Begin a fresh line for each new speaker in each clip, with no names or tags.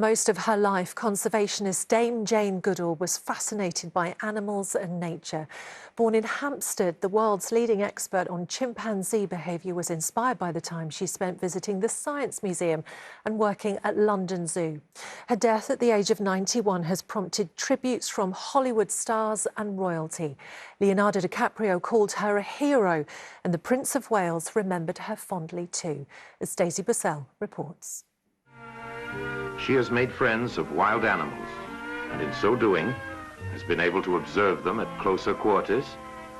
most of her life, conservationist Dame Jane Goodall was fascinated by animals and nature. Born in Hampstead, the world's leading expert on chimpanzee behaviour was inspired by the time she spent visiting the Science Museum and working at London Zoo. Her death at the age of 91 has prompted tributes from Hollywood stars and royalty. Leonardo DiCaprio called her a hero, and the Prince of Wales remembered her fondly too, as Stacey Bussell reports.
She has made friends of wild animals, and in so doing has been able to observe them at closer quarters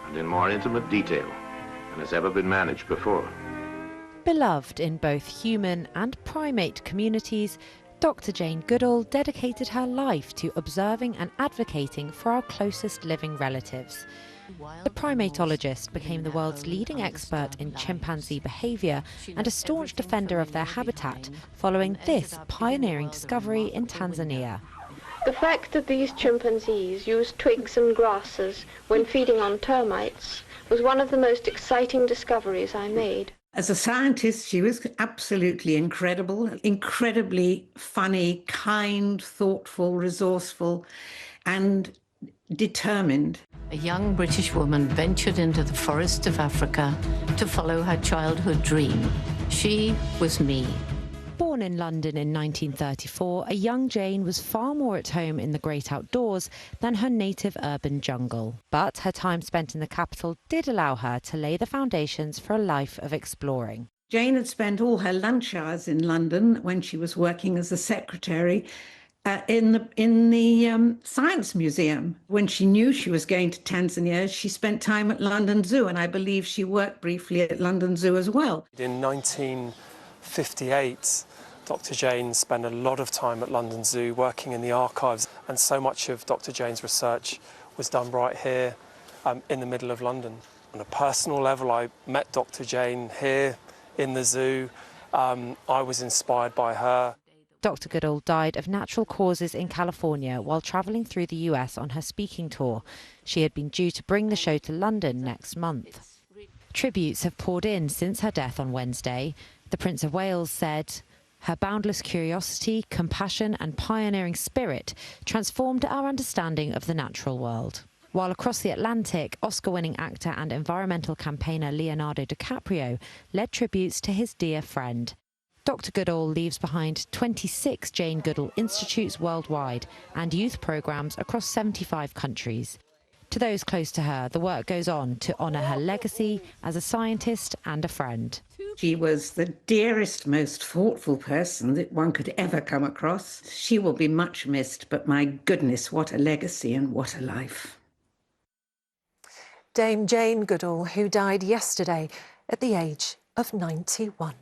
and in more intimate detail than has ever been managed before.
Beloved in both human and primate communities, Dr. Jane Goodall dedicated her life to observing and advocating for our closest living relatives. The primatologist became the world's leading expert in chimpanzee behaviour and a staunch defender of their habitat following this pioneering discovery in Tanzania.
The fact that these chimpanzees use twigs and grasses when feeding on termites was one of the most exciting discoveries I made.
As a scientist, she was absolutely incredible, incredibly funny, kind, thoughtful, resourceful, and determined.
A young British woman ventured into the forests of Africa to follow her childhood dream. She was me.
Born in London in 1934, a young Jane was far more at home in the great outdoors than her native urban jungle. But her time spent in the capital did allow her to lay the foundations for a life of exploring.
Jane had spent all her lunch hours in London when she was working as a secretary in the Science Museum. When she knew she was going to Tanzania, she spent time at London Zoo, and I believe she worked briefly at London Zoo as well.
In 1958, Dr. Jane spent a lot of time at London Zoo working in the archives, and so much of Dr. Jane's research was done right here in the middle of London. On a personal level, I met Dr. Jane here in the zoo. I was inspired by her.
Dr. Goodall died of natural causes in California while travelling through the US on her speaking tour. She had been due to bring the show to London next month. Tributes have poured in since her death on Wednesday. The Prince of Wales said, "Her boundless curiosity, compassion and pioneering spirit transformed our understanding of the natural world." While across the Atlantic, Oscar-winning actor and environmental campaigner Leonardo DiCaprio led tributes to his dear friend. Dr. Goodall leaves behind 26 Jane Goodall Institutes worldwide and youth programmes across 75 countries. To those close to her, the work goes on to honour her legacy as a scientist and a friend.
She was the dearest, most thoughtful person that one could ever come across. She will be much missed, but my goodness, what a legacy and what a life.
Dame Jane Goodall, who died yesterday at the age of 91.